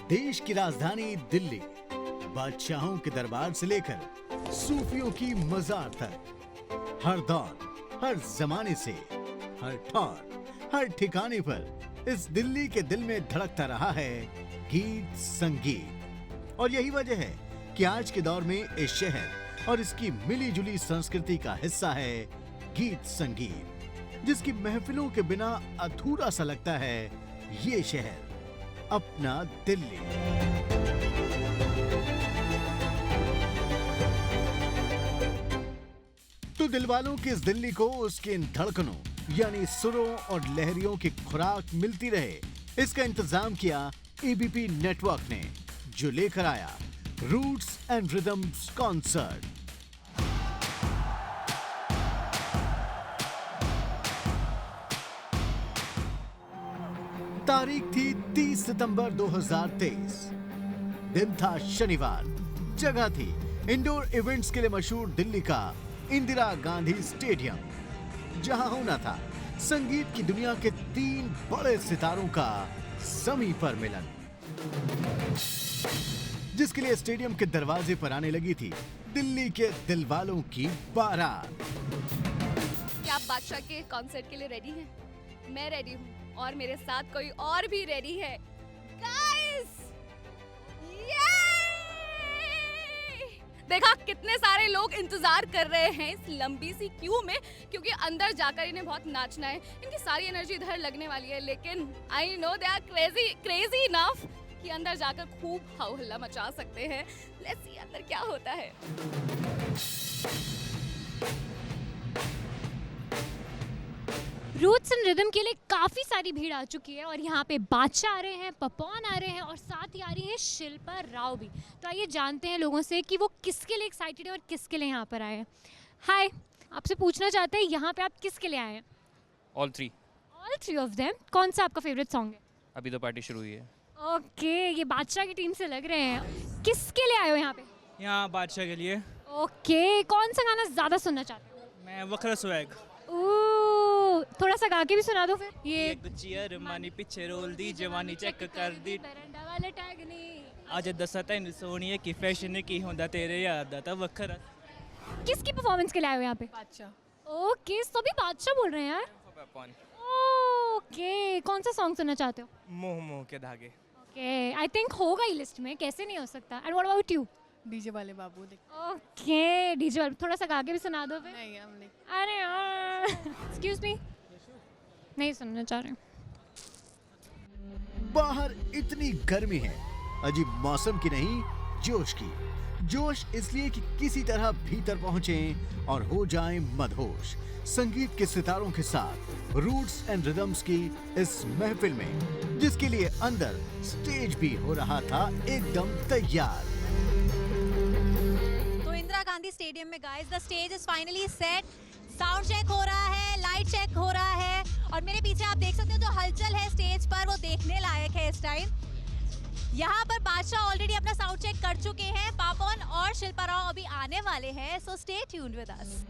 देश की राजधानी दिल्ली बादशाहों के दरबार से लेकर सूफियों की मजार तक हर दौर, हर जमाने से, हर ठौर, हर ठिकाने पर इस दिल्ली के दिल में धड़कता रहा है गीत संगीत। और यही वजह है कि आज के दौर में इस शहर और इसकी मिली जुली संस्कृति का हिस्सा है गीत संगीत, जिसकी महफिलों के बिना अधूरा सा लगता है ये शहर, अपना दिल्ली। तो दिलवालों की इस दिल्ली को उसके इन धड़कनों यानी सुरों और लहरियों की खुराक मिलती रहे, इसका इंतजाम किया एबीपी नेटवर्क ने, जो लेकर आया रूट्स एंड रिदम्स कॉन्सर्ट। तारीख थी 30 सितंबर 2023। दिन था शनिवार। जगह थी इंडोर इवेंट्स के लिए मशहूर दिल्ली का इंदिरा गांधी स्टेडियम, जहां होना था संगीत की दुनिया के 3 बड़े सितारों का समी पर मिलन, जिसके लिए स्टेडियम के दरवाजे पर आने लगी थी दिल्ली के दिलवालों की बारात। क्या आप बादशाह के कॉन्सर्ट के लिए रेडी हैं? मैं रेडी हूँ और मेरे साथ कोई और भी रेडी है। गाइस! देखा कितने सारे लोग इंतजार कर रहे हैं इस लंबी सी क्यू में, क्योंकि अंदर जाकर इन्हें बहुत नाचना है। इनकी सारी एनर्जी इधर लगने वाली है, लेकिन I know they are crazy enough कि अंदर जाकर खूब हाउ हल्ला मचा सकते हैं। लेट्स सी अंदर क्या होता है। रूट्स एंड रिदम के लिए काफ़ी सारी भीड़ आ चुकी है और यहाँ पे बादशाह आ रहे हैं, पपॉन आ रहे हैं और साथ ही आ रही है शिल्पा राव भी। तो आइए जानते हैं लोगों से कि वो किसके लिए एक्साइटेड है और किसके लिए यहाँ पर आए हैं। हाय, आपसे पूछना चाहते हैं यहाँ पे आप किसके लिए आए हैं? All three of them. कौन सा आपका फेवरेट सॉन्ग है? अभी तो पार्टी शुरू हुई है। ओके, ये बादशाह की टीम से लग रहे हैं। किसके लिए आए हो यहाँ पे? यहाँ बादशाह के लिए। ओके, कौन सा गाना ज़्यादा सुनना चाहते हो? मैं वखरा स्वैग। थोड़ा सा गा के भी सुना दो फिर। ये गुचियर मानी पिछे रोल दी जवानी चेक कर दी वाले टैग नहीं। आज दसा तैन सोनिए की फैशन की होंदा तेरे याद आता वखरा। किसकी परफॉर्मेंस के लिए आए हो यहाँ पे? बादशाह। ओके, सभी बादशाह बोल रहे हैं यार। ओके, कौन सा सॉन्ग सुनना चाहते हो? मोह मोह के धागे। ओके, आई थिंक होगा ही लिस्ट में, कैसे नहीं हो सकता। And what about you? DJ वाले बाबू। ओके, डीजे वाले, थोड़ा सा गा के भी सुना दो फिर। नहीं, हम नहीं। अरे यार, एक्सक्यूज मी, नहीं सुनना चाह रहे। बाहर इतनी गर्मी है, अजीब मौसम की नहीं, जोश की। जोश इसलिए कि किसी तरह भीतर पहुंचें और हो जाएं मदहोश संगीत के सितारों के साथ रूट्स एंड रिदम्स की इस महफिल में, जिसके लिए अंदर स्टेज भी हो रहा था एकदम तैयार। तो इंदिरा गांधी स्टेडियम में guys, the stage is finally set. Sound check हो रहा है, लाइट चेक हो रहा है और मेरे पीछे आप देख सकते हो जो हलचल है स्टेज पर, वो देखने लायक है इस टाइम। यहाँ पर बादशाह ऑलरेडी अपना साउंड चेक कर चुके हैं, पापन और शिल्पा राव अभी आने वाले हैं, so stay tuned with us.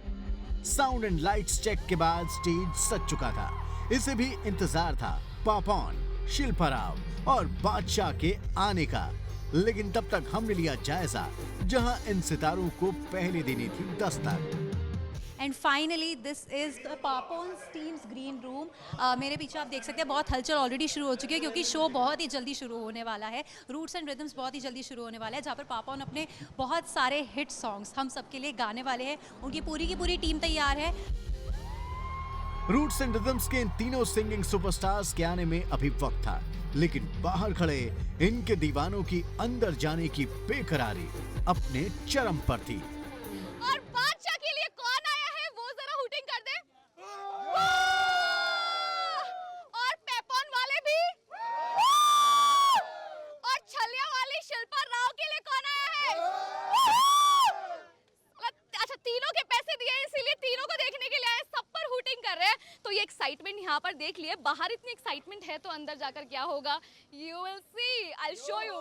Sound and lights check के बाद स्टेज सज चुका था। इसे भी इंतजार था पापन, शिल्पा राव और बादशाह के आने का, लेकिन तब तक हमने लिया जायजा जहां इन सितारों को पहले देनी थी दस्तक। And finally this is the Papon's team's green room. मेरे पीछे आप देख सकते हैं बहुत हलचल ऑलरेडी शुरू हो चुकी है, क्योंकि शो बहुत ही जल्दी शुरू होने वाला है। रूट्स एंड रिदम्स बहुत ही जल्दी शुरू होने वाला है, जहाँ पर पापोन अपने बहुत सारे हिट सॉन्ग्स हम सबके लिए गाने वाले हैं। उनकी पूरी की पूरी टीम तैयार है। रूट्स एंड रिदम्स के इन तीनों सिंगिंग सुपरस्टार्स के आने में अभी वक्त था, लेकिन बाहर खड़े इनके दीवानों की अंदर जाने की बेकरारी अपने चरम पर थी। और बादशाह के लिए कौन आया है वो जरा हुटिंग कर दे। और पेपॉन वाले भी। एक्साइटमेंट यहाँ पर देख लिए, बाहर इतनी एक्साइटमेंट है तो अंदर जाकर क्या होगा, you will see, I will show you.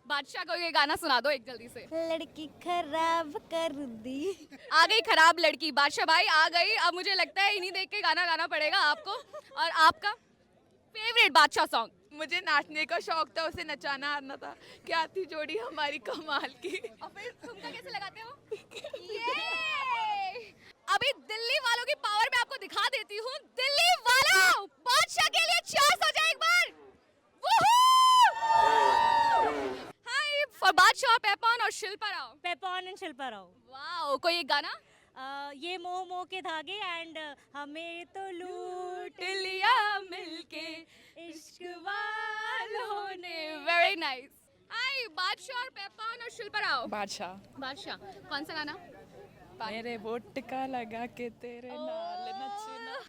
बादशाह को ये गाना सुना दो एक जल्दी से। लड़की खराब कर दी। आ गई खराब लड़की, बादशाह भाई आ गई। अब मुझे लगता है इन्हीं देख के गाना गाना पड़ेगा आपको। और आपका फेवरेट बादशाह सॉन्ग? मुझे नाचने का शौक था, उसे नचाना आना था। क्या थी जोड़ी हमारी कमाल की। और फिर ठुमका कैसे लगाते हो? ये अभी दिल्ली वालों की पावर मैं आपको दिखा देती हूँ। दिल्ली वालों, बादशाह के लिए चीयर्स हो जाए एक बार। हाय फॉर बादशाह, पेपॉन और शिल्पा राव। पेपॉन एंड शिल्पा राव। वाओ, कोई एक गाना? ये मोह मोह के धागे एंड हमें तो लूट लिया मिलके इश्क वालों ने। Very nice. हाय बादशाह और पेपॉन और शिल्पा राव। बादशाह। बादशाह, कौन सा गाना? मेरे वो टिका लगा के तेरे नाल नचना।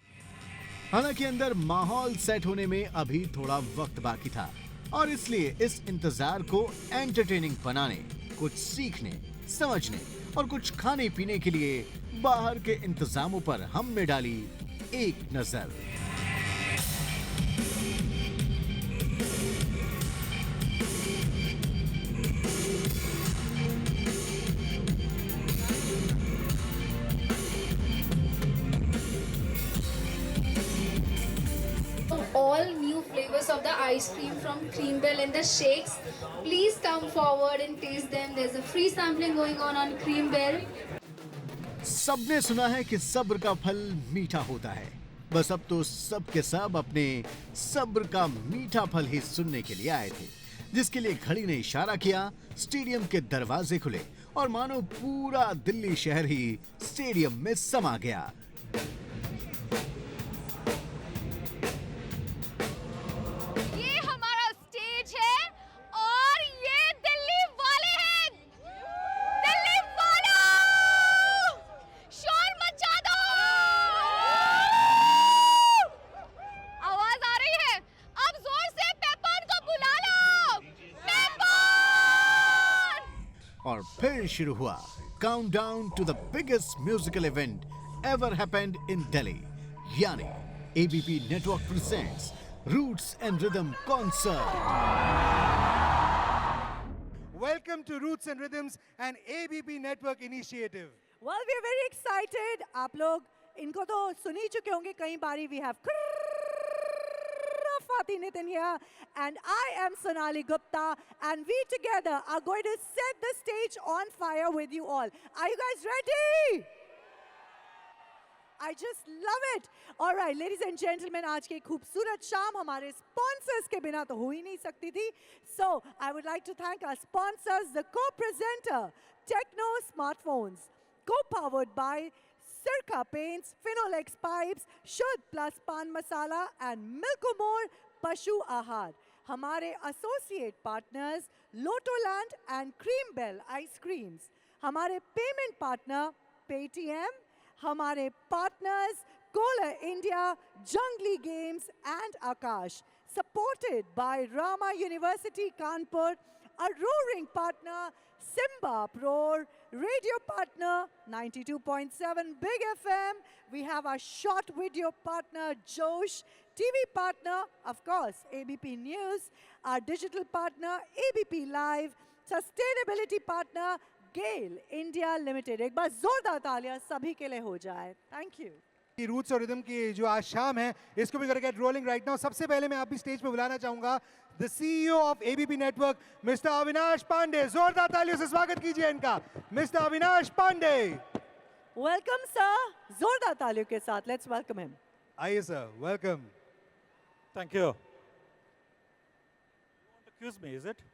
हालांकि अंदर माहौल सेट होने में अभी थोड़ा वक्त बाकी था और इसलिए इस इंतजार को एंटरटेनिंग बनाने, कुछ सीखने, समझने और कुछ खाने पीने के लिए बाहर के इंतजामों पर हमने डाली एक नजर। All new flavors of the ice cream from Creambell and the shakes. Please come forward and taste them. There's a free sampling going on Creambell. सबने सुना है कि सब्र का फल मीठा होता है। बस अब तो सब के सब अपने सब्र का मीठा फल ही सुनने के लिए आए थे, जिसके लिए घड़ी ने इशारा किया, स्टेडियम के दरवाजे खुले और मानो पूरा दिल्ली शहर ही स्टेडियम में समा गया। ये हमारा स्टेज है और ये दिल्ली वाले हैं। दिल्ली वालों, शोर मचा दो। आवाज आ रही है? अब जोर से पेपॉन को बुला लो। पेपॉन! और फिर शुरू हुआ countdown to the biggest musical event ever happened in Delhi, यानी ABP network presents Roots and Rhythm Concert. Welcome to Roots and Rhythms, an ABP Network initiative. Well, we are very excited. आप लोग इनको तो सुन ही चुके होंगे कई बारी. We have Fatih Nitin here, and I am Sonali Gupta, and we together are going to set the stage on fire with you all. Are you guys ready? I just love it. All right, ladies and gentlemen, आज की खूबसूरत शाम हमारे sponsors के बिना तो हो ही नहीं सकती थी. So, I would like to thank our sponsors, the co-presenter, Techno Smartphones, co-powered by Sirka Paints, Finolex Pipes, Shuddh Plus Pan Masala, and Milkomore Pashu Ahar. हमारे associate partners, Lotoland and Creambell Ice Creams. हमारे payment partner, Paytm. हमारे partners, Kohler India, Jungly Games and Akash. Supported by Rama University Kanpur, a roaring partner, Simba Pro, radio partner, 92.7 Big FM. We have our short video partner, Josh. TV partner, of course, ABP News. Our digital partner, ABP Live. Sustainability partner, Gayle India limited. एक बार जोरदार तालियां सभी के लिए हो जाए. Thank you. Roots और rhythm की जो आज शाम है, इसको भी करके रोलिंग राइट नाउ. सबसे पहले मैं आप भी स्टेज पे बुलाना चाहूंगा the CEO of ABP network, mister Avinash Pandey. जोरदार तालियों से स्वागत कीजिए इनका. Mister Avinash Pandey. Welcome sir. जोरदार तालियों के साथ लेट्स वेलकम हिम. आइए sir, welcome. Thank you. Excuse me, is it?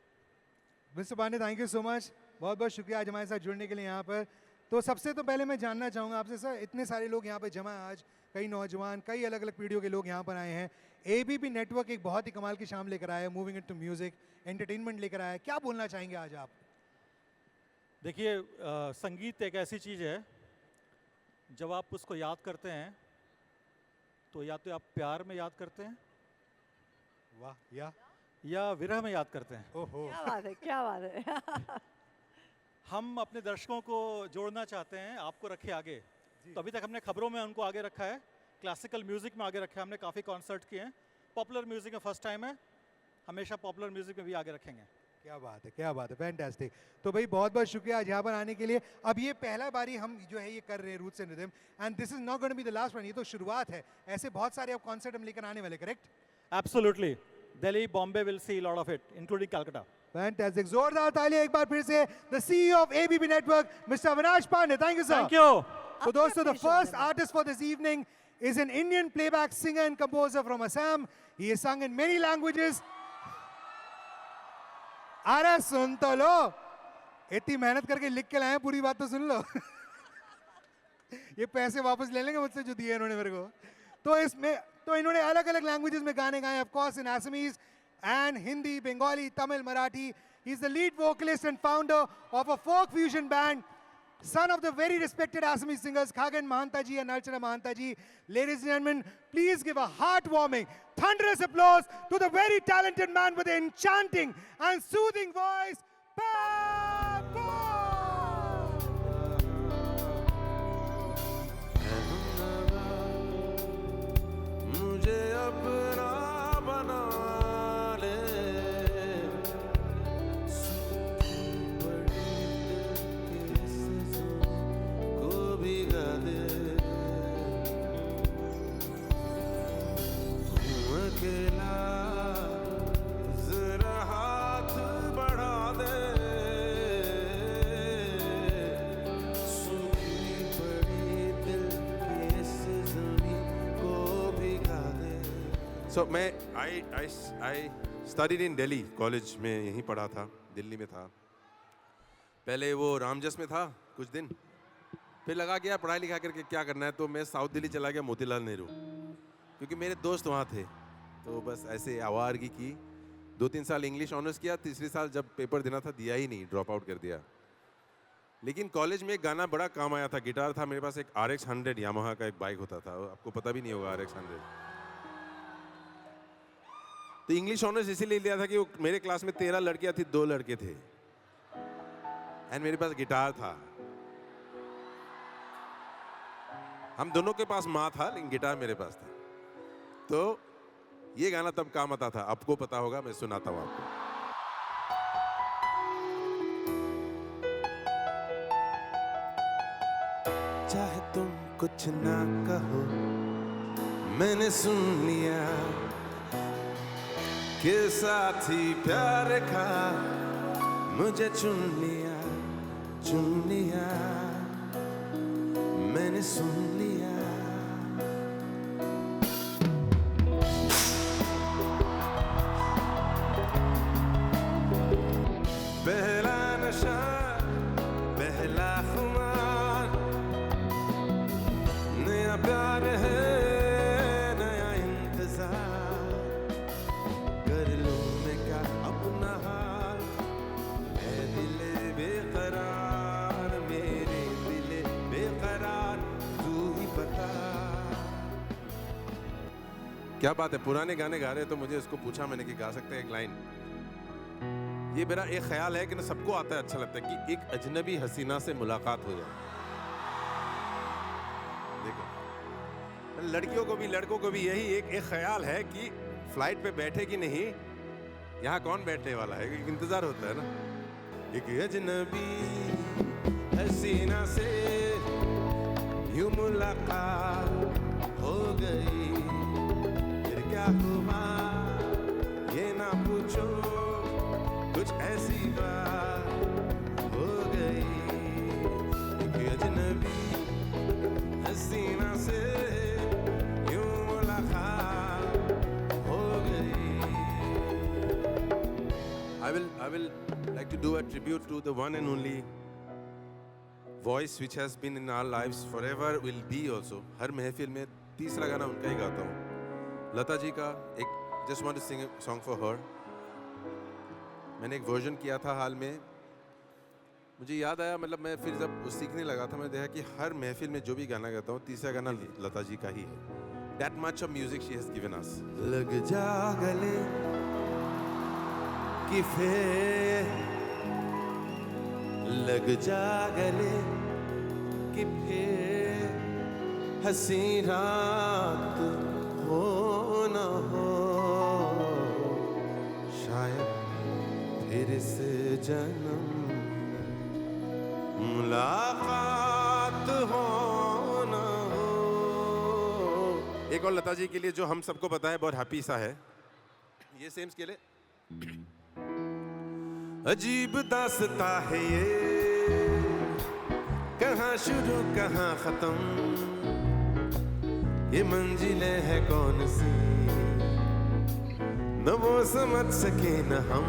Mister Pandey, thank you so much. बहुत बहुत शुक्रिया आज हमारे साथ जुड़ने के लिए यहाँ पर. तो सबसे तो पहले मैं जानना चाहूँगा आपसे सर, इतने सारे लोग यहाँ पे जमा हैं आज, कई नौजवान, कई अलग अलग पीढ़ियों के लोग यहाँ पर आए हैं. एबीपी नेटवर्क एक बहुत ही कमाल की शाम लेकर आया है, मूविंग इनटू म्यूजिक, एंटरटेनमेंट लेकर आया है. क्या बोलना चाहेंगे आज आप? देखिए, संगीत एक ऐसी चीज़ है, जब आप उसको याद करते हैं तो या तो आप प्यार में याद करते हैं, वाह, या विरह में याद करते हैं. ओहो, क्या बात है, क्या बात है. हम अपने दर्शकों को जोड़ना चाहते हैं, आपको रखे आगे. तो अभी तक हमने खबरों में उनको आगे रखा है, क्लासिकल म्यूज़िक में आगे रखा है हमने, काफ़ी कॉन्सर्ट किए हैं। पॉपुलर म्यूज़िक में फर्स्ट टाइम है, हमेशा पॉपुलर म्यूज़िक में भी आगे रखेंगे। क्या बात है, फैंटास्टिक। तो भाई बहुत बहुत शुक्रिया आज यहाँ पर आने के लिए। अब ये पहला बारी हम जो है ये कर रहे हैं roots and rhythm, and this is not going to be the last one, ये तो शुरुआत है। ऐसे बहुत सारे अब कॉन्सर्ट हम लेकर आने वाले, correct? Absolutely, Delhi, Bombay will see lot of it, including Calcutta. Fantastic, जोरदार तालियां एक बार फिर से the CEO of ABP network mister Avinash Pandey. Thank you sir. Thank you. So दोस्तों, the first artist for this evening is an Indian playback singer and composer from Assam. He has sung in many languages. अरे सुन तो लो, इतनी मेहनत करके लिख के लाए हैं, पूरी बात तो सुन लो। ये पैसे वापस ले लेंगे मुझसे जो दिए इन्होंने मेरे को। तो इसमें तो इन्होंने अलग अलग लैंग्वेजेस में गाने गाए, of course in Assamese and Hindi, Bengali, Tamil, Marathi. He's the lead vocalist and founder of a folk fusion band, son of the very respected Assamese singers Khagan Mahantaji and Archana Mahantaji. Ladies and gentlemen, please give a heartwarming, thunderous applause to the very talented man with an enchanting and soothing voice, Papo! मुझे अपना बना ले, अकेला जरा हाथ बढ़ा दे, सूखी पड़ी दिल की इस ज़मीं को भिगा दे। So मैं I studied in Delhi, college में यहीं पढ़ा था, दिल्ली में था। पहले वो रामजस में था कुछ दिन, फिर लगा गया पढ़ाई लिखा करके क्या करना है, तो मैं साउथ दिल्ली चला गया मोतीलाल नेहरू, क्योंकि मेरे दोस्त वहाँ थे। तो बस ऐसे आवारगी की, 2-3 साल इंग्लिश ऑनर्स किया, तीसरी साल जब पेपर देना था दिया ही नहीं, ड्रॉप आउट कर दिया। लेकिन कॉलेज में एक गाना बड़ा काम आया था, गिटार था मेरे पास, एक RX 100 यामाहा का एक बाइक होता था, आपको पता भी नहीं होगा RX 100। तो इंग्लिश ऑनर्स इसीलिए लिया था कि मेरे क्लास में 13 लड़कियां थी, 2 लड़के थे, एंड मेरे पास गिटार था। हम दोनों के पास माँ था, लेकिन गिटार मेरे पास था। तो ये गाना तब काम आता था, आपको पता होगा, मैं सुनाता हूँ आपको। चाहे तुम कुछ ना कहो, मैंने सुन लिया कि साथी प्यार का मुझे चुन लिया, मैंने सुन लिया। पहला नशा, पहला खुमार, नया प्यार है, नया इंतजार, कर लूं मैं क्या अपना हाल, ऐ दिले बेकरार, मेरे दिले बेकरार, तू ही बता। क्या बात है, पुराने गाने गा रहे तो मुझे इसको पूछा मैंने कि गा सकते हैं एक लाइन। ये मेरा एक ख्याल है कि ना सबको आता है, अच्छा लगता है कि एक अजनबी हसीना से मुलाकात हो जाए। देखो, लड़कियों को भी लड़कों को भी यही एक ख्याल है कि फ्लाइट पे बैठे कि नहीं, यहाँ कौन बैठने वाला है, एक इंतजार होता है ना। एक अजनबी हसीना से यूं मुलाकात हो गई, फिर क्या हुआ ये ना पूछो, कुछ ऐसी बात हो गई। एक अजनबी हसीना से यूं मुलाकात हो गई। I will like to do a tribute to the one and only voice which has been in our lives forever, will be also. हर महफिल में तीसरा गाना उनका ही गाता हूँ, लता जी का एक Just want to sing a song for her. मैंने एक वर्जन किया था हाल में, मुझे याद आया, मतलब मैं फिर जब वो सीखने लगा था, मैं देखा कि हर महफिल में जो भी गाना गाता हूँ, तीसरा गाना लता जी का ही है। That much of music she has given us. लग जा गले कि फिर, लग जा गले कि फिर हंसी रात हो न हो, शायद फिर इस जन्म मुलाकात हो न हो। एक और लता जी के लिए जो हम सबको पता है, बहुत हैप्पी सा है ये, सेम के लिए। अजीब दास्ता है ये, कहाँ शुरू कहाँ खत्म, ये मंजिलें है कौन सी, न वो समझ सके न हम।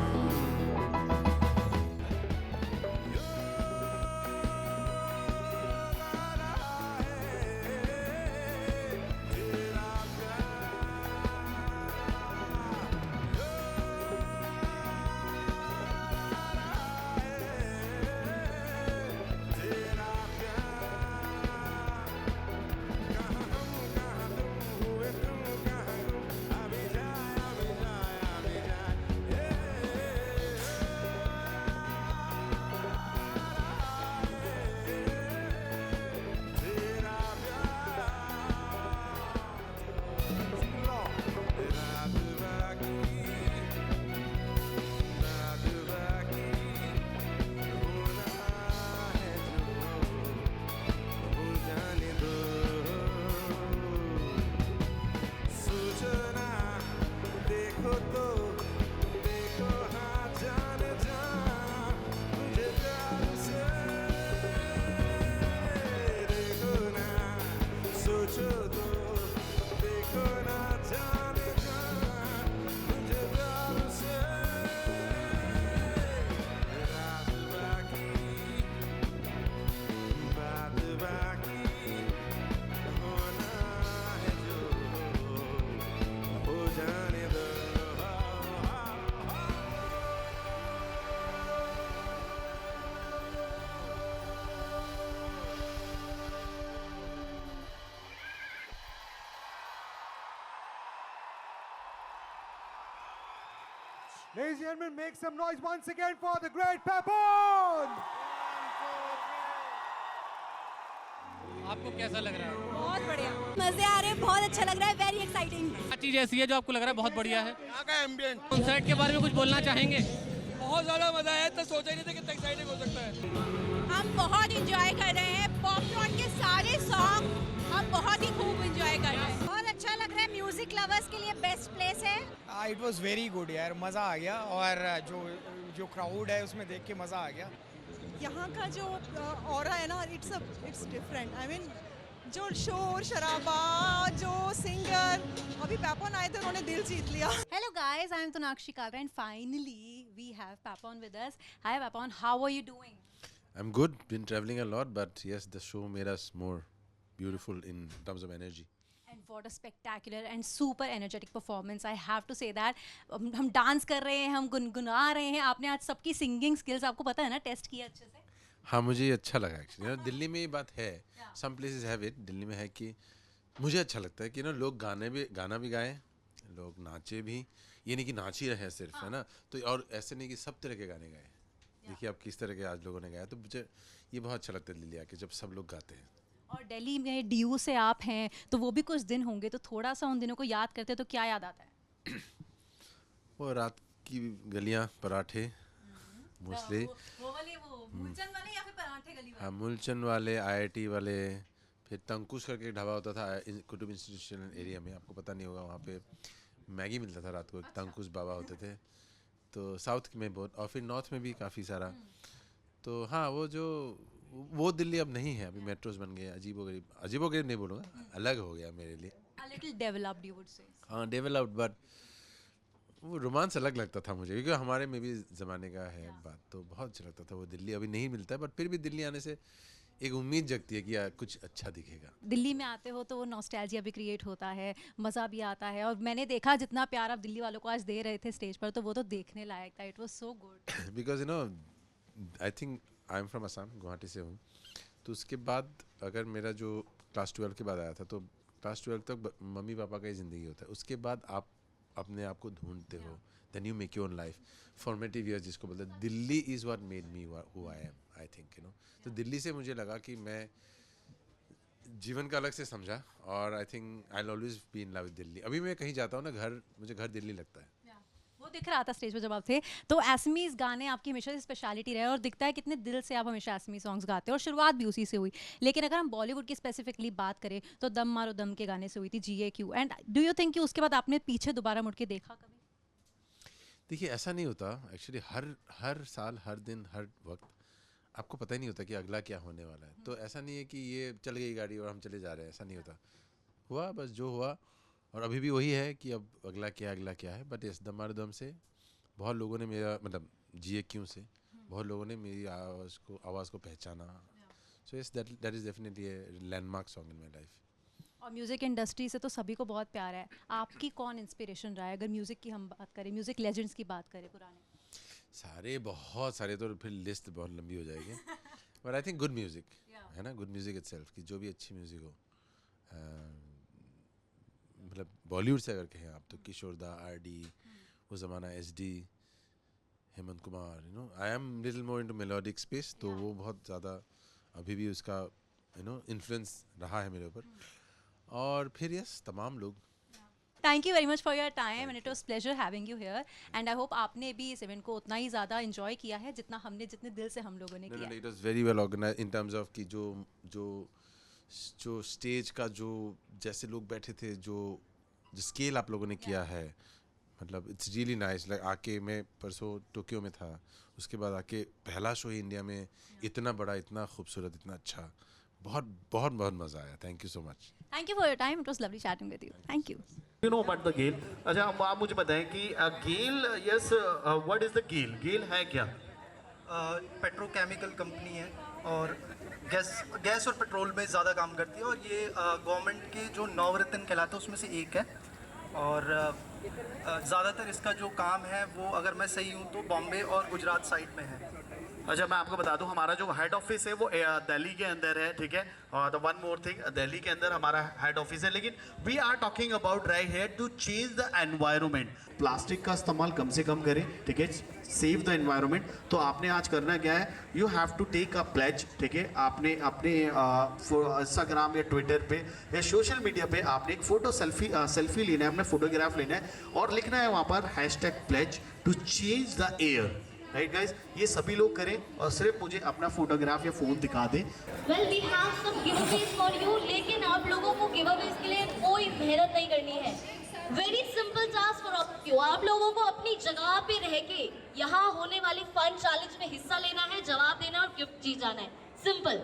Ladies and gentlemen, make some noise once again for the great Pepon! आपको कैसा लग रहा है? बहुत बढ़िया, मजे आ रहे हैं, बहुत अच्छा लग रहा है, वेरी एक्साइटिंग। क्या चीज़ ऐसी है जो आपको लग रहा है बहुत बढ़िया है? यहाँ का एम्बियंस। कॉन्सर्ट के बारे में कुछ बोलना चाहेंगे? बहुत ज़्यादा मजा आया, तो सोचा ही नहीं था कितना एक्साइटिंग हो सकता है। हम बहुत इंजॉय कर रहे हैं, पॉपकॉर्न के सारे सॉन्ग हम बहुत ही खूब इंजॉय कर रहे हैं। बहुत अच्छा लग रहा है, म्यूजिक लवर्स के लिए बेस्ट प्लेस है। इट वाज वेरी गुड यार, मज़ा आ गया, और जो क्राउड है उसमें देख के मज़ा आ गया। यहाँ का जो ऑरा है ना, इट्स डिफरेंट। आई मीन जो शोर शराबा, जो सिंगर, अभी पैपॉन आए थे उन्होंने दिल जीत लिया। Hello guys, I am Tonakshi Kalra and finally we have Papon with us. Hi Papon, how are you doing? I'm good, been traveling a lot, but yes, the show made us more beautiful in terms of energy. And what a spectacular and super energetic performance, I have to say that. हम dance कर रहे हैं, हम गुनगुना रहे हैं, आपने आज सबकी सिंगिंग स्किल्स आपको पता है ना, टेस्ट किया अच्छे से। हाँ, मुझे अच्छा लगा एक्चुअली। दिल्ली में ये बात है, some places have it, Delhi में है कि मुझे अच्छा लगता है कि ना लोग गाना भी गाएं, लोग नाचे भी, ये नहीं कि नाच ही रहे सिर्फ, है ना, तो और ऐसे नहीं कि सब तरह के गाने गाए। देखिए आप किस तरह के आज लोगों ने गाया, तो मुझे ये बहुत अच्छा लगता है दिल्ली आके जब सब लोग गाते हैं। और दिल्ली में डीयू से आप हैं, तो वो भी कुछ दिन होंगे, तो थोड़ा सा उन दिनों को याद करते तो क्या याद आता है? वो रात की गलियाँ, पराठे मोस्टली, मूलचंद वाले या फिर पराठे गली वाले? हाँ, मूलचंद वाले, IIT वाले, फिर तंकुश करके ढाबा होता था कुतुब इंस्टीट्यूशन एरिया में, आपको पता नहीं होगा, वहाँ पे मैगी मिलता था रात को। अच्छा। तंकुश बाबा होते थे, तो साउथ में बहुत, और फिर नॉर्थ में भी काफ़ी सारा। तो हाँ, वो दिल्ली अब नहीं है, अभी मेट्रोज बन गए, अजीबोगरीब नहीं बोलूँगा, अलग हो गया मेरे लिए। A little developed, you would say. हाँ, डेवलप्ड, बट वो रोमांस अलग लगता था मुझे, क्योंकि हमारे में भी ज़माने का है बात, तो बहुत अच्छा लगता था वो। दिल्ली अभी नहीं मिलता है, बट फिर भी दिल्ली आने से एक उम्मीद जगती है कि यार कुछ अच्छा दिखेगा। दिल्ली में आते हो तो वो नॉस्टैल्जिया भी क्रिएट होता है, मज़ा भी आता है, और मैंने देखा जितना प्यार आप दिल्ली वालों को आज दे रहे थे स्टेज पर, तो वो तो देखने लायक था। It was so good. Because I think I am from Assam, Guwahati से हूँ, तो उसके बाद अगर मेरा जो क्लास 12 के बाद आया था, तो क्लास 12 तक मम्मी पापा का ही ज़िंदगी होता है, उसके बाद आप अपने आप को ढूंढते हो, then you make your own life, formative years जिसको बोलते हैं। Delhi is what made me who I am, I think, तो दिल्ली से मुझे लगा कि मैं जीवन का अलग से समझा और I think I will always be in love with Delhi. अभी मैं कहीं जाता हूँ ना, घर मुझे घर दिल्ली लगता है। वो दिख रहा था स्टेज पे जब आप थे, तो एसमीज गाने आपकी हमेशा से स्पेशलिटी रहे और दिखता है कितने दिल से आप हमेशा एसमी सॉन्ग्स गाते हैं और शुरुआत भी उसी से हुई। लेकिन अगर हम बॉलीवुड की स्पेसिफिकली बात करें तो दम मारो दम के गाने से हुई थी GAQ। And do you think कि उसके बाद आपने पीछे दोबारा मुड़ के देखा कभी? देखिए ऐसा नहीं होता एक्चुअली, हर साल हर दिन हर वक्त आपको पता ही नहीं होता कि अगला क्या होने वाला है। तो ऐसा नहीं है कि ये चल गई गाड़ी और हम चले जा रहे हैं, ऐसा नहीं होता। हुआ बस जो हुआ, और अभी भी वही है कि अब अगला क्या है। बट इस दम मारो दम से बहुत लोगों ने मेरा मतलब GAQ से बहुत लोगों ने मेरी आवाज़ को पहचाना। So yes, that is definitely a landmark song in my life. और म्यूज़िक इंडस्ट्री से तो सभी को बहुत प्यार है। आपकी कौन इंस्पिरेशन रहा है अगर म्यूज़िक की हम बात करें, म्यूज़िक लेजेंड्स की बात करें पुराने? सारे बहुत सारे, तो फिर लिस्ट बहुत लंबी हो जाएगी। But I think good music है ना, गुड म्यूज़िक इटसेल्फ, कि जो भी अच्छी म्यूज़िक हो, मतलब बॉलीवुड से अगर कहें आप तो किशोर दा, RD, वो ज़माना, SD, Hemant Kumar, you know I am little more into melodic space, तो वो बहुत ज़्यादा अभी भी उसका इन्फ्लुएंस रहा है मेरे ऊपर। और फिर यस, तमाम लोग। Thank you very much for your time and it was pleasure having you here and I hope आपने भी इस इवेंट को उतना ही ज़्यादा एंजॉय किया है जितने दिल से हम लोगों ने किया। It was very well organised in terms of कि जो स्टेज का जो जैसे लोग बैठे थे, जो स्केल आप लोगों ने किया है, मतलब इट्स रियली नाइस। लाइक आके मैं परसों टोक्यो में था, उसके बाद आके पहला शो ही इंडिया में इतना बड़ा, इतना खूबसूरत, इतना अच्छा, बहुत बहुत बहुत मज़ा आया। Thank you so much. Thank you for your time, it was lovely chatting with you. Thank you. You know about the GAIL? अच्छा, आप मुझे बताएं कि GAIL, yes, what is the GAIL? GAIL है क्या? पेट्रोकेमिकल कंपनी है और gas और पेट्रोल में ज़्यादा काम करती है और ये गवर्नमेंट के जो नवरत्न कहलाते हैं उसमें से एक है। और ज़्यादातर इसका जो काम है वो, अगर मैं सही हूँ तो बॉम्बे और गुजरात साइड में है। अच्छा, मैं आपको बता दूं, हमारा जो हेड ऑफिस है वो दिल्ली के अंदर है, ठीक है। और the one more thing, Delhi के अंदर हमारा हेड ऑफिस है, लेकिन we are talking about right here to change the environment. Plastic का इस्तेमाल कम से कम करें, ठीक है, सेव द एनवायरनमेंट। तो आपने आज करना क्या है, you have to take a pledge, ठीक है। आपने अपने इंस्टाग्राम या ट्विटर पे या सोशल मीडिया पे आपने एक फोटो सेल्फी लेना है, अपना फोटोग्राफ लेना है और लिखना है वहाँ पर #pledge to change the air. Right guys, ये सभी लोग करें और सिर्फ मुझे अपना फोटोग्राफ या फोन दिखा दें। Well we have some giveaways for you, लेकिन आप लोगों को गिवअवेज के लिए कोई मेहनत नहीं करनी है। Very simple task for you, आप लोगों को अपनी जगह पे रह के यहाँ होने वाली फन चैलेंज में हिस्सा लेना है, जवाब देना और गिफ्ट जीत जाना है। सिंपल।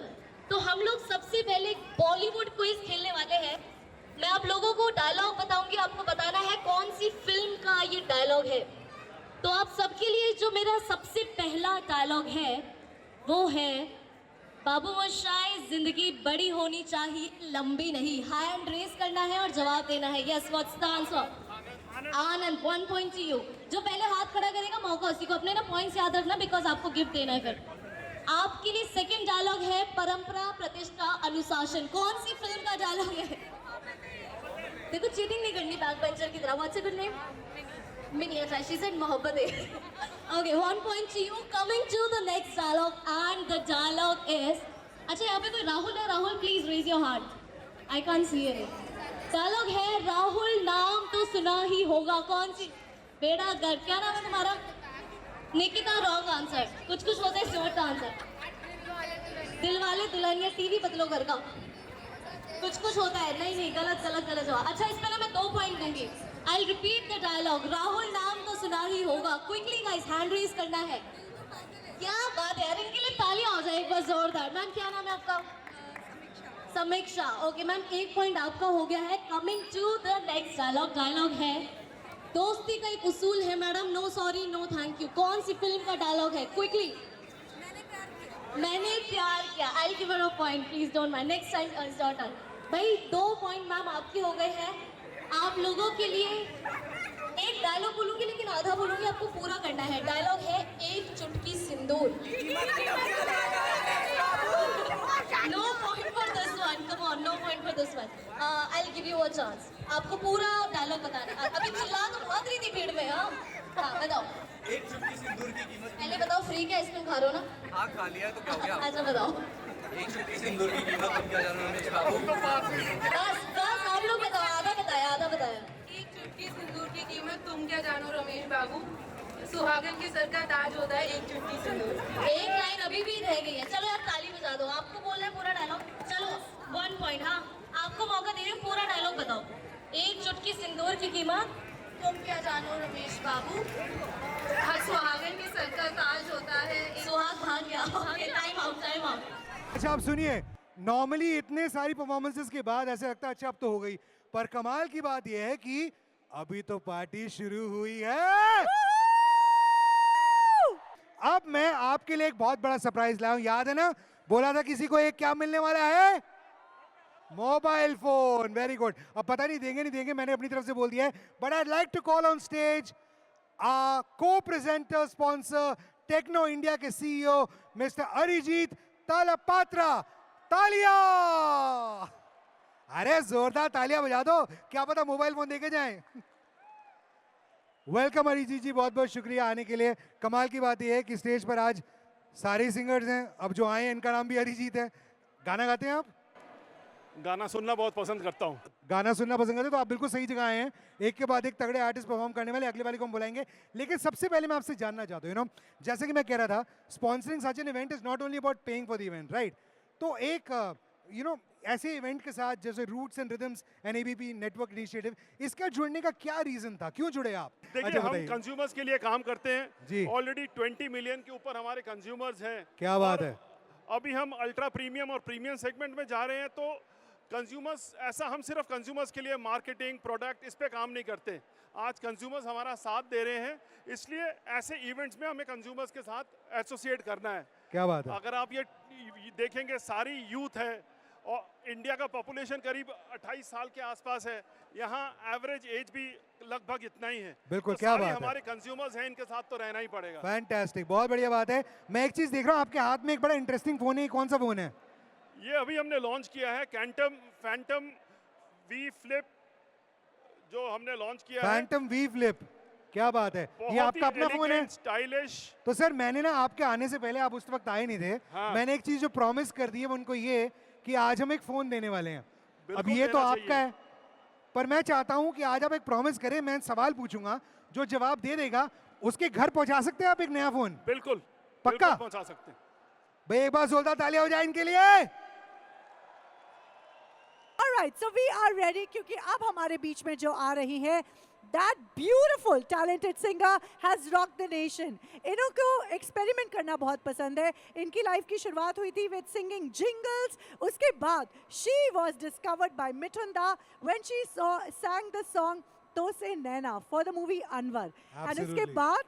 तो हम लोग सबसे पहले बॉलीवुड क्विज खेलने वाले हैं। मैं आप लोगों को डायलॉग बताऊंगी, आपको बताना है कौन सी फिल्म का ये डायलॉग है। तो आप सबके लिए जो मेरा सबसे पहला डायलॉग है वो है, बाबू मोशाई, जिंदगी बड़ी होनी चाहिए, लंबी नहीं। हैंड रेस करना है और जवाब देना है। Yes, what's the answer? Anand, 1 point two you. जो पहले हाथ खड़ा करेगा मौका उसी को। अपने ना पॉइंट्स याद रखना, बिकॉज आपको गिफ्ट देना है। फिर आपके लिए सेकंड डायलॉग है, परंपरा, प्रतिष्ठा, अनुशासन। कौन सी फिल्म का डायलॉग है? देखो, चीटिंग नहीं करनी बैक बेंचर की तरह। What's your name? Miniature, she said mohabbat hai. Okay, 1 point to you. Coming to the next dialogue, and the dialogue is, अच्छा यहाँ पे कोई राहुल है? Rahul, please raise your hand. I can't see it. Dialogue है, राहुल नाम तो सुना ही होगा। कौन सी? बेड़ा घर। क्या नाम है तुम्हारा? Nikita, wrong answer. कुछ होता है short answer. Dilwale Dulhania, TV बदलो घर का। कुछ होता है। नहीं, गलत जवाब। अच्छा, इस पे ना मैं 2 पॉइंट दूंगी। I'll repeat the dialogue. Rahul नाम तो सुना ही होगा। Quickly guys, hand raise करना है। क्या बात है यार, इनके लिए तालियां हो जाए एक बार जोरदार। मैम, क्या नाम है आपका? समीक्षा। ओके मैम, 1 पॉइंट आपका हो गया है। Coming to the next dialogue. Dialogue है, दोस्ती का एक उसूल है madam, no sorry no thank you. कौन सी फिल्म का डायलॉग है? क्विकली। मैंने प्यार किया। I'll give her a point, please don't mind. Next time is your turn. भाई 2 पॉइंट मैम आपके हो गए हैं। आप लोगों के लिए एक डायलॉग बोलूंगी, लेकिन आधा बोलूंगी, आपको पूरा करना है। डायलॉग है, एक चुटकी सिंदूर। No point for this one, come on, no point for this one. I will give you a chance. आपको पूरा डायलॉग बताना है। अभी चिल्ला तो बहुत रही थी भीड़ में। हाँ, बताओ। एक चुटकी सिंदूर की कीमत पहले बताओ, फ्री क्या आइसक्रीम खा रहे हो ना? हाँ, खा लिया है तो क्या हो गया? अच्छा बताओ। एक चुटकी सिंदूर की कीमत तुम क्या जानो रमेश बाबू? बस आप लोग बताओ, आधा बताया। एक चुटकी सिंदूर की कीमत तुम क्या जानो रमेश बाबू? सुहागन के सर का ताज होता है एक चुटकी सिंदूर। एक लाइन अभी भी रह गई है, चलो आप ताली बजा दो। आपको बोलना है पूरा डायलॉग, चलो 1 पॉइंट। हाँ, आपको मौका दे रही हूँ, पूरा डायलॉग बताओ। एक चुटकी सिंदूर की कीमत तुम क्या जानो रमेश बाबू? हर सुहागन के सर का ताज होता है। सुहाग भाग गया। Time out. अच्छा आप सुनिए, नॉर्मली इतने सारी परफॉर्मेंसेस के बाद ऐसे लगता है अच्छा अब तो हो गई, पर कमाल की बात यह है कि अभी तो पार्टी शुरू हुई है। अब मैं आपके लिए एक बहुत बड़ा सरप्राइज लाया हूं। याद है ना, बोला था किसी को एक क्या मिलने वाला है? Mobile phone. Very good. अब पता नहीं देंगे नहीं देंगे, मैंने अपनी तरफ से बोल दिया है। But I like to call on stage को प्रेजेंटर स्पॉन्सर टेक्नो इंडिया के सीईओ मिस्टर अरिजीत तालपात्रा। तालियां! अरे जोरदार तालियां बजा दो, क्या पता मोबाइल फोन देके जाएं। वेलकम अरिजीत जी, बहुत बहुत शुक्रिया आने के लिए। कमाल की बात यह है कि स्टेज पर आज सारे सिंगर्स हैं, अब जो आए हैं इनका नाम भी अरिजीत है। गाना गाते हैं आप? गाना सुनना बहुत पसंद करता हूँ। गाना सुनना पसंद करते हैं तो आप बिल्कुल सही जगह आए हैं। एक के बाद एक तगड़े आर्टिस्ट परफॉर्म करने वाले, अगले वाले को हम बुलाएंगे। लेकिन सबसे पहले मैं आपसे जानना चाहता हूँ, जैसे कि मैं कह रहा था, sponsoring such an event is not only about paying for the event, right? तो एक ऐसे इवेंट के साथ जैसे roots and rhythms and ABP network initiative, इसका जुड़ने का क्या रीजन था, क्यों जुड़े आप? देखिए, हम कंज्यूमर्स के लिए काम करते हैं जी। ऑलरेडी 20 मिलियन के ऊपर हमारे कंज्यूमर्स हैं। क्या बात है। अभी हम अल्ट्रा प्रीमियम और प्रीमियम सेगमेंट में जा रहे हैं, तो कंज्यूमर्स, ऐसा हम सिर्फ कंज्यूमर्स के लिए मार्केटिंग प्रोडक्ट इस पे काम नहीं करते। आज कंज्यूमर्स हमारा साथ दे रहे हैं, इसलिए ऐसे इवेंट्स में हमें कंज्यूमर्स के साथ एसोसिएट करना है। क्या बात है। अगर आप ये देखेंगे, सारी यूथ है और इंडिया का पॉपुलेशन करीब 28 साल के आसपास है। यहाँ एवरेज एज भी लगभग इतना ही है। बिल्कुल, तो क्या बात है। हमारे कंज्यूमर्स हैं, इनके साथ तो रहना ही पड़ेगा। फैंटास्टिक, बहुत बढ़िया बात है। मैं एक चीज देख रहा हूँ, आपके हाथ में एक बड़ा इंटरेस्टिंग फोन है, कौन सा फोन है? ये अभी हमने लॉन्च किया है, फैंटम वी फ्लिप, जो हमने लॉन्च किया है। फैंटम वी फ्लिप, क्या बात है। ये आपका अपना फोन है? स्टाइलिश। तो सर मैंने ना आपके आने से पहले, आप उस वक्त आए नहीं थे, हाँ। मैंने एक चीज जो प्रॉमिस कर दी है उनको, ये कि आज हम एक फोन देने वाले हैं। अब ये तो आपका है, पर मैं चाहता हूं कि आज आप एक प्रॉमिस करें, मैं सवाल पूछूंगा, जो जवाब दे देगा उसके घर पहुंचा सकते हैं आप एक नया फोन? बिल्कुल, पक्का पहुंचा सकते हैं। भाई एक बार जोरदार तालियां हो जाए इनके लिए। Alright, so we are ready क्योंकि अब हमारे बीच में जो आ रही है, that beautiful talented singer has rocked the nation. इन्हों को एक्सपेरिमेंट करना बहुत पसंद है। इनकी लाइफ की शुरुआत हुई थी with singing jingles. उसके बाद she was discovered by Mithun Da when she sang the song तो से नैना for the movie Anwar. And उसके बाद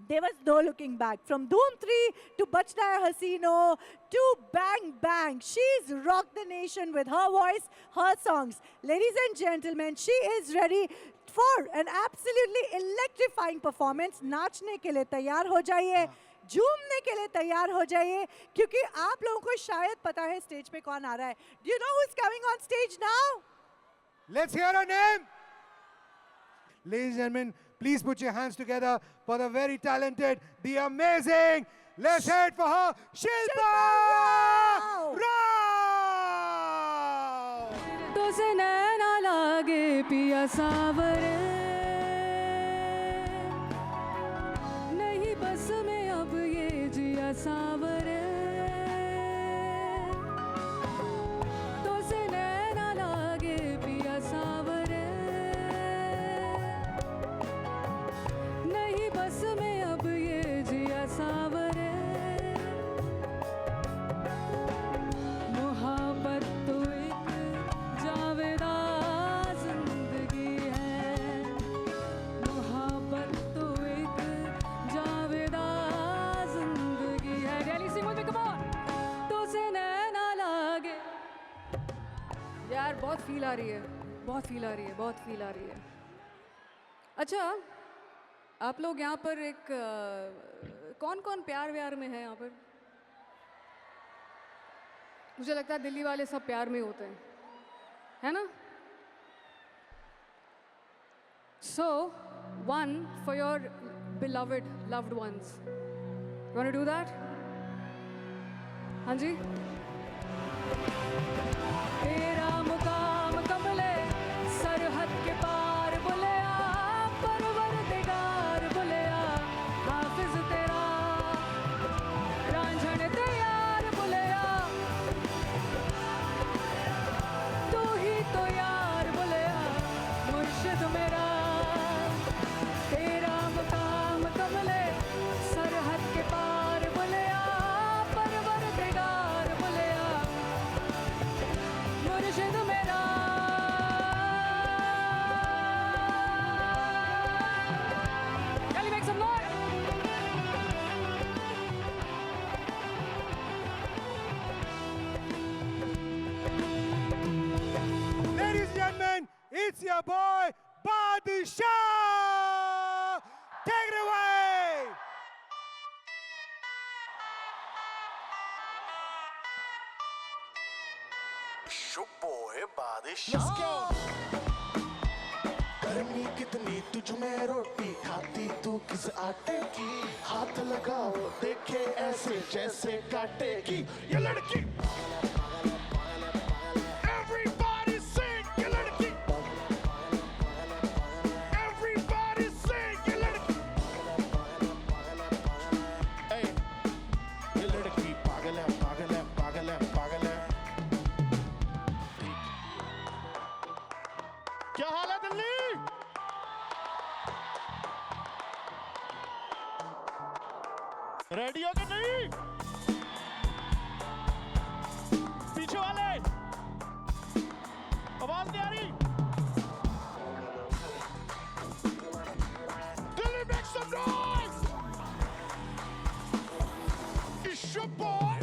there was no looking back. From Dhoom 3 to Bachna Hai Hasino to Bang Bang. She's rocked the nation with her voice, her songs. Ladies and gentlemen, she is ready for an absolutely electrifying performance. नाचने के लिए तैयार हो जाइए, झूमने के लिए तैयार हो जाइए, क्योंकि आप लोगों को शायद पता है स्टेज पे कौन आ रहा है. Do you know who's coming on stage now? Let's hear her name. Ladies and gentlemen, please put your hands together for the very talented, the amazing, let's hear it for her, Shilpa Rao! तो से नैना लागे पिया सावरे, नहीं बस में अब ये जिया सावरे, तो से नैना लागे पिया सावरे, नहीं बस में अब ये जिया सावरे, मोहब्बत तो एक जावेदा जिंदगी है, मोहब्बत तो एक जावेदा जिंदगी है। Really sing with me, come on. तो से नैना लागे। यार बहुत फील आ रही है, बहुत फील आ रही है, बहुत फील आ रही है। अच्छा, आप लोग यहाँ पर एक कौन कौन प्यार व्यार में है यहाँ पर? मुझे लगता है दिल्ली वाले सब प्यार में होते हैं, है ना? So, one for your beloved loved ones. You want to do that? हाँ जी तेरा मुकाम कमले सरहद के पार बुलिया परवरदिगार बुलिया हाफिज तेरा रांझण तैयार बुलिया तू ही तो यार बुलिया मुर्शिद मेरा तेरा मुकाम कमले सरहद के पार बुलिया परवरदिगार बुलिया मुर्शिद मेरा Can you make some noise? Ladies and gentlemen, it's your boy Badshah. Take it away. boy Badshah. Let's go. गर्मी कितनी तुझ में रोटी खाती तू किस आटे की हाथ लगाओ देखे ऐसे जैसे काटे की ये लड़की Everybody sing ये लड़की Everybody sing ये लड़की Hey ये लड़की पागल है पागल है पागल है पागल है क्या हाल है दिल्ली रेडी हो कि नहीं पीछे वाले आवाज नहीं आ रही Delhi make some noise it's your boy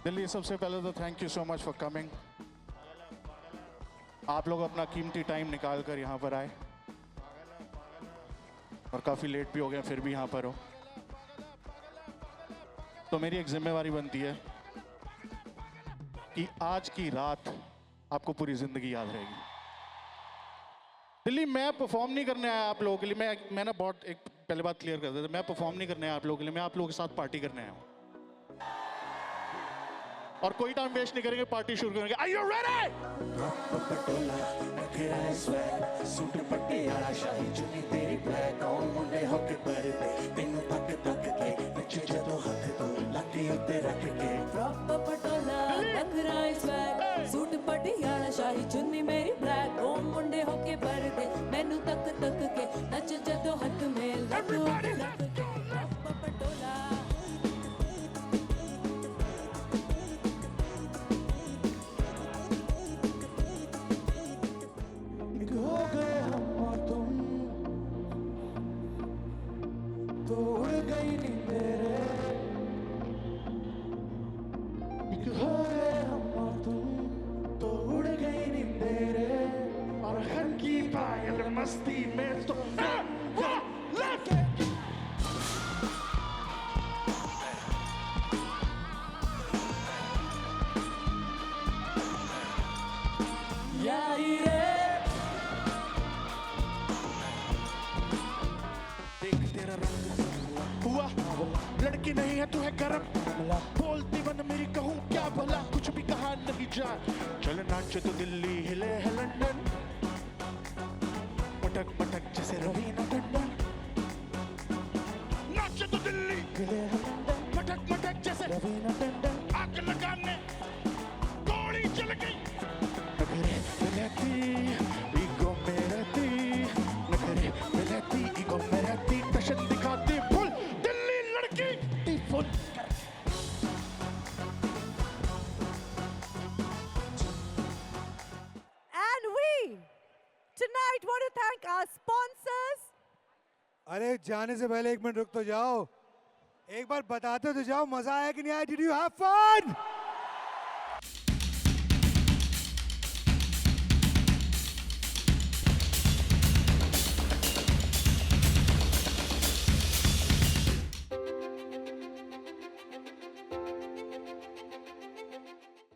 Delhi सबसे पहले तो thank you so much for coming आप लोग अपना कीमती टाइम निकाल कर यहाँ पर आए और काफ़ी लेट भी हो गए फिर भी यहाँ पर हो तो मेरी एक जिम्मेवारी बनती है कि आज की रात आपको पूरी जिंदगी याद रहेगी दिल्ली मैं परफॉर्म नहीं करने आया आप लोगों के लिए मैं ना बहुत एक पहले बात क्लियर कर देता मैं परफॉर्म नहीं करने आया आप लोगों के लिए मैं आप लोगों के साथ पार्टी करने आया हूँ और कोई टाइम वेस्ट नहीं करेंगे पार्टी शुरू करेंगे Are you ready? Suit Patiala शाही चुन्नी तेरी ब्लैक ऑन मुंडे होके परदे तेनू तक तक के नचे जदों हाथ तो लाठी उत्ते रख के रॉप पटोला नखरा स्वैग सूट पटियाला शाही चुन्नी मेरी ब्लैक ओ मुंडे होके परदे मैनू तक तक के नच जदों हाथ में लटू रख के रॉप पटोला हो गए हम और तुम तो उड़ गई नींदें एक हो गए हम और तुम तो उड़ गई नींदें और हर की पायल मस्ती में तो लेके यारी रे हुआ लड़की नहीं है तू है गरम बोलती बन मेरी कहूँ क्या भला कुछ भी कहा नहीं जान चल नाच तो दिल्ली हिले है लंदन मटक मटक जैसे रवीना टंडन नाच तो दिल्ली हिले है लंदन मटक मटक जैसे रवीना टंडन आग लगाने गोली चल गई नखरे में रहती ईगो में रहती नखरे में रहती ईगो में रहती टशन दिखाती फुल दिल्ली लड़की full And we tonight want to thank our sponsors. अरे जाने से पहले एक मिनट रुक तो जाओ एक बार बताते तो जाओ मजा आया कि नहीं आया Did you have fun?